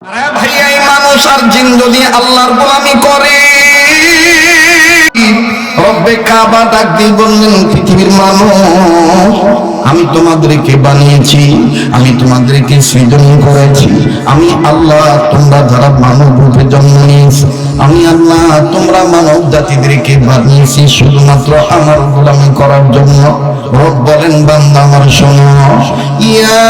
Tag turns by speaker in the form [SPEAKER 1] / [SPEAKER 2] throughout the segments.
[SPEAKER 1] আরে ভাই, এই মানুষ আর জিন যদি আল্লাহর গোলামি করে, রব্বে কাবা ডাক দিয়ে বললেন, পৃথিবীর মানুষ, আমি তোমাদেরকে বানিয়েছি, আমি তোমাদেরকে সৃজন করেছি, আমি আল্লাহ। তোমরা যারা মানব রূপে জন্ম নিয়েছো, আমি আল্লাহ তোমরা মানব জাতিদেরকে বানিয়েছি শুধুমাত্র আমার গোলামি করার জন্য। রব বলেন, বান্দা আমার শোনো, ইয়া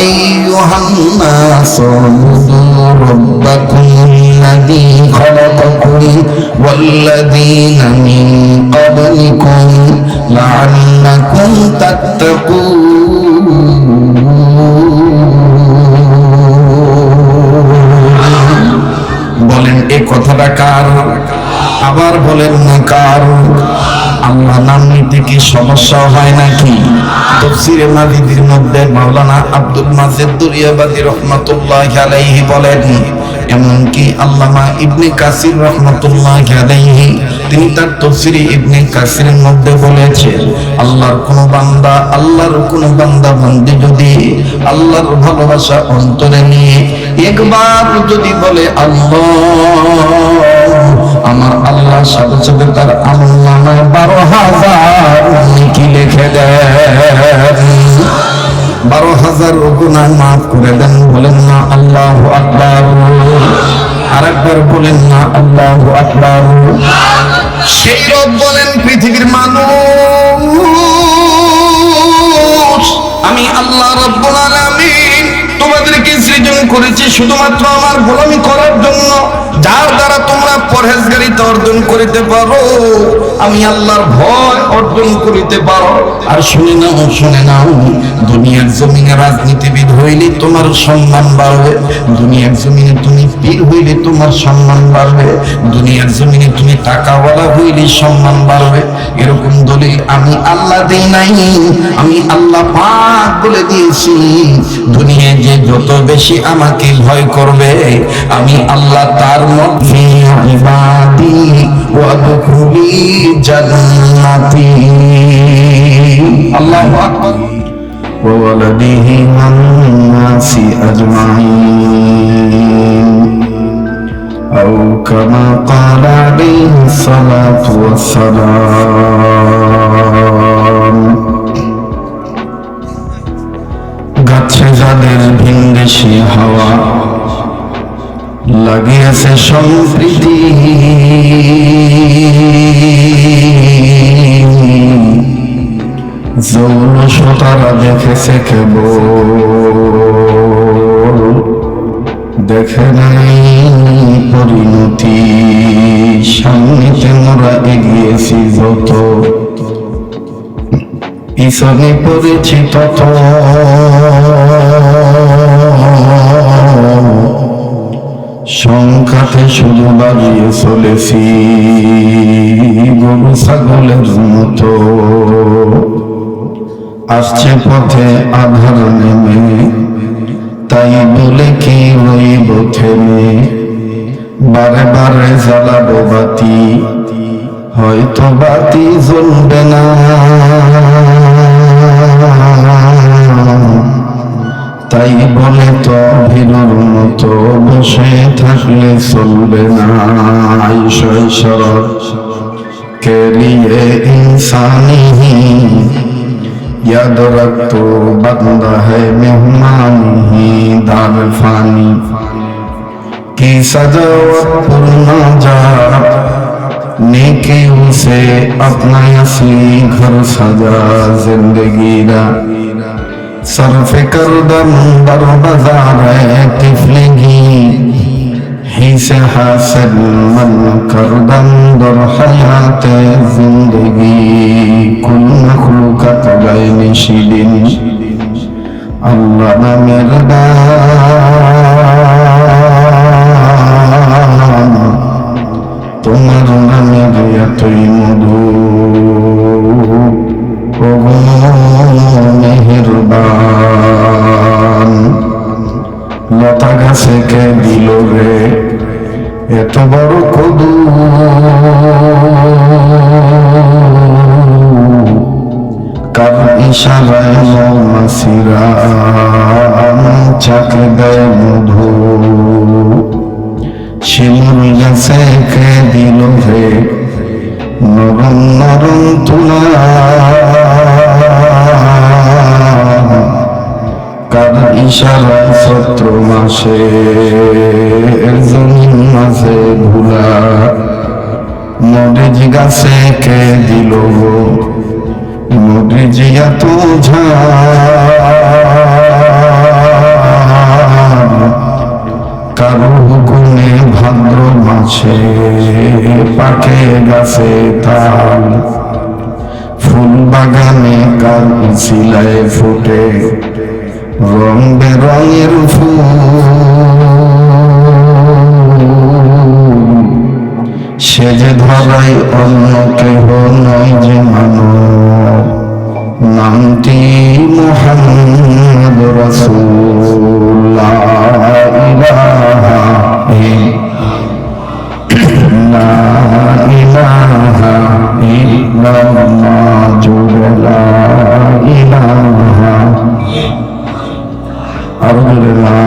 [SPEAKER 1] আইয়ুহান নাস উবুদু রাব্বাকুমুল্লাযী খালাকাকুম ওয়াল্লাযীনা মিন ক্বাবলিকুম লাআল্লাকুম তাত্তাকুন। বলেন, এই কথাটা কার? আবার বলেন না কার? আল্লাহ নাম নিতে কি সমস্যা হয় নাকি? তাফসীরে মাজিদের মধ্যে মাওলানা আব্দুল মাজেদ দুরিয়াবাদী রাহমাতুল্লাহি আলাইহি বলেন, এমনকি আল্লামা ইবনে কাসির রাহমাতুল্লাহি আলাইহি তিনি তার তাফসীরে ইবনে কাসিরের মধ্যে বলেছেন, আল্লাহর কোন বান্দা বান্দি যদি আল্লাহর ভালোবাসা অন্তরে নিয়ে একবার যদি বলে আল্লাহ, আমার আল্লাহ সাথে সাথে তার আমলনামায় 12,000 নেকি লিখে দেন, 12,000 গুনাহ মাফ করে দেন। বলেন না আল্লাহু আকবার? আরেকবার বলেন না আল্লাহু আকবার? সেই রব বলেন, পৃথিবীর মানুষ, আমি আল্লাহ রাব্বুল আলামিন তোমাদেরকে সৃজন করেছি শুধুমাত্র আমার গোলামি করার জন্য, যার দ্বারা তোমরা পরহেজগারিতা অর্জন করিতে পারো, আমি আল্লাহর ভয় অর্জন করিতে পারো। আর শুনে নাও, দুনিয়ার জমিনে রাজনীতিবিদ হইলে তোমার সম্মান বাড়বে, দুনিয়ার জমিনে তুমি পীর হইলে তোমার সম্মান বাড়বে, দুনিয়ার জমিনে তুমি টাকাওয়ালা হইলে সম্মান বাড়বে। এরকম দলিল আমি আল্লাহ দেই নাই, আমি আল্লাহ পাক বলে দিয়েছি, দুনিয়ায় যে যত বেশি আমাকে ভয় করবে, আমি আল্লাহ তার মধ্যে ইবাদি ওয়াদখুলি জান্নাতি। আল্লাহু আকবার। وولده والناس أجمعين أو كما قال عليه الصلاة والسلام। গাছে যাদের ভিনদেশি হাওয়া লাগিয়েছে সমৃদ্ধি, যৌনস তারা দেখেছে কেবল, দেখে নাই পরিণতি। সামনেতে মোরা এগিয়েছি যত, পিছনে পড়েছি তত, সংখ্যাতে শুধু বাড়িয়ে চলেছি গরু ছাগলের মতো। আসছে পথে আধার নেমে, তাই বলে কি রইব থেমে, বারে বারে জ্বালাবো বাতি, হয়তো বাতি জ্বলবে না। তাই বলে তো ভিড়ুর মতো বসে থাকলে চলবে না। ঈশ্বর কে লিয়ে ইনসানি याद रख तो बंदा है मेहमानी ही दार फानी की सजावट पुरना जा, नेकियों से अपना असली घर सजा जिंदगी रा। सरफ़े करदम दर बाज़ार है तिफलिगी, ही से हासिल मन करदम दर हयात जिंदगी। कुल मखलूकत गए निशिदिन अल्लाह नामेर दान, তোমার নামের এতই মধু, ওগো মেহেরবান। লতা গাছে কে দিল রে এত বড় কদু, কার ইশারায় মৌমাছিরা চাক দেয় মধু, শিমুল গাছে কে দিল হে নরম নরম তুলা, কার ইশারায় চৈত্র মাসে জমিন মাঝে ভুলা, মরিচ গাছে কে দিল গো মরিচ এত ঝাল, কারো হুকুমে ভাদ্র মাসে পাকে গাছে তাল, ফুল বাগানে কার শিলায় ফুটে রং বেরঙের ফুল, সে যে ধরাই অন্য কেহ নয় যে মানব, নামটি মুহাম্মদ রাসূল। লা ইলাহা ইল্লাল্লাহ, জোরে লা ইলাহা, আর জোরে লা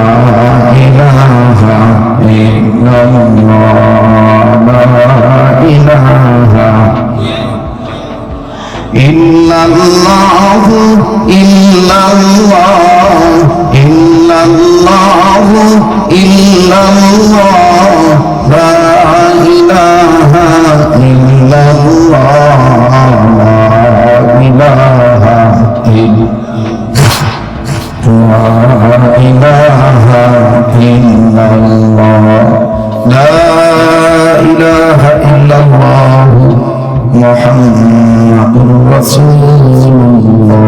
[SPEAKER 1] ইলাহা ইল্লাল্লাহ, লা ইলাহা ইল্লাল্লাহ, ইল্লাল্লাহ, ইল্লাল্লাহ, ইল্লাল্লাহ, লা ইলাহা ইল্লাল্লাহ, লা ইলাহা ইল্লাল্লাহ, লা ইলাহা ইল্লাল্লাহ, মুহাম্মাদুর রাসূলুল্লাহ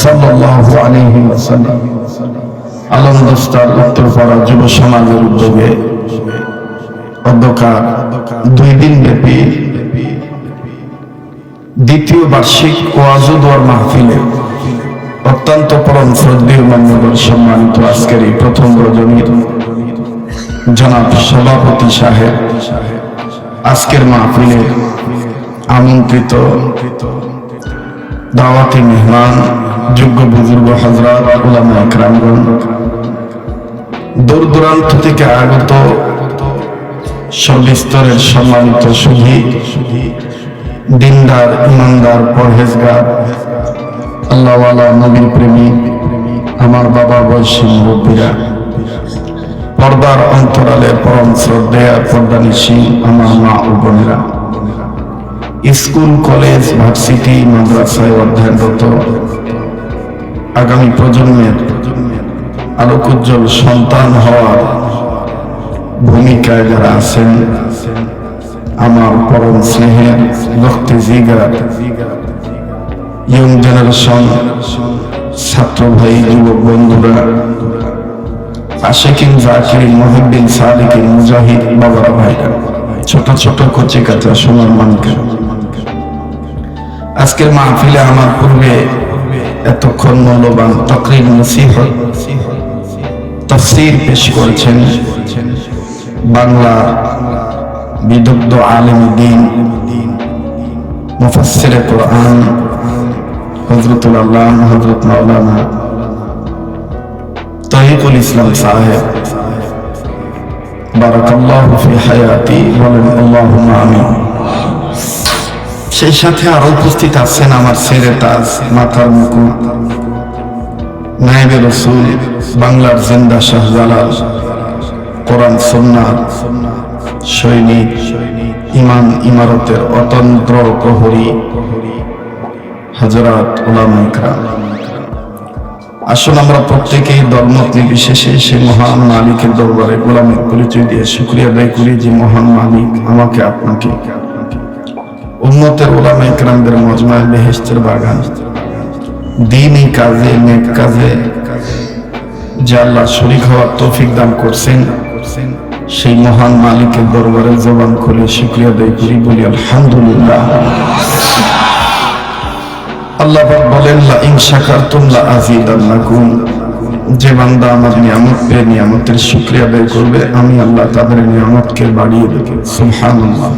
[SPEAKER 1] সাল্লাল্লাহু আলাইহি ওয়াসাল্লাম। আলম দস্তার উত্তরপাড়া যুব সমাজের উদ্যোগে অধ্যকার 2 দিন ব্যাপী দ্বিতীয় বার্ষিক ওয়াজ ও দোয়ার মাহফিলে অত্যন্ত পরম শ্রদ্ধেয় মান্যবর সম্মানিত আজকের এই প্রথম রজনীর জনাব সভাপতি সাহেব, আজকের মাহফিলের আমন্ত্রিত দাওয়াতি মেহমান, যোগ্য বুজুর্গ হযরত, উলামা ইকরামগণ, দূর দূরান্ত থেকে আগত সর্বস্তরের সম্মানিত সুধী, দিনদার, ইমানদার, পরহেজগার, আল্লাহওয়ালা, নবীর প্রেমিক, আমার বাবা বয়সী মুরব্বীরা, পর্দার অন্তরালের পরম শ্রদ্ধেয় পর্দানিশী আমার মা ও বোনেরা, স্কুল, কলেজ, ভার্সিটি, মাদ্রাসায় অধ্যয়নরত আগামী প্রজন্মের আলোকোজ্জ্বল সন্তান হওয়ার ভূমিকায় যারা আছেন, আমার পরম স্নেহের রক্তে জিগার ইয়ং জেনারেশন ছাত্র ভাই, যুবক বন্ধুরা, আশিকিন, জাকিরিন, মুহিব্বিন, সাদিকিন, মুজাহিদ বাবারা, ভাইরা, ছোট ছোট কচি কাঁচা সোনার মানকে, আজকের মাহফিলে আমার পূর্বে এতক্ষণ মূল্যবান তাকরীর, নসিহত, তাফসীর পেশ করেছেন বাংলা বিদগ্ধ আলেমে দ্বীন, মুফাসসিরে কোরআন হযরতুল আল্লাহ হযরত মাওলানা তরিকুল ইসলাম সাহেব, বারাকাল্লাহু ফি হায়াতি, বলেন আল্লাহুম্মা আমিন। সেই সাথে আরো উপস্থিত আছেন আমার ছেলে তাজ, মাথার মুকুট, নায়েবে রাসূল, বাংলার জিন্দা শাহজালাল, কোরআন সুন্নাহ সৈনিক, ইমান ইমারতের অতন্ত্র প্রহরী হযরত, উলামা ইকরাম। আসুন আমরা প্রত্যেকেই দলমত নির্বিশেষে সে মহান মালিকের দরবারে গোলামের পরিচয় দিয়ে শুকরিয়া আদায় করি যে মহান মালিক আমাকে আপনাকে উম্মতের উলামা ইকরামদের মজমায়ে বেহেশতের বাগান, দ্বীনি কাজে, নেক কাজে যে আল্লাহ শরীক হওয়ার তৌফিক দান করছেন, সেই মহান মালিকের দরবারে জবান খুলে শুকরিয়া আদায় করি, বলি আলহামদুলিল্লাহ। আল্লাহ পাক বলেন, লা ইন শাকারতুম লা আযীদান্নাকুম, যে বান্দা আমার নিয়ামত পেয়ে নিয়ামতের শুকরিয়া আদায় করবে, আমি আল্লাহ তাদের নিয়ামতকে বাড়িয়ে দেব। সুবহানাল্লাহ।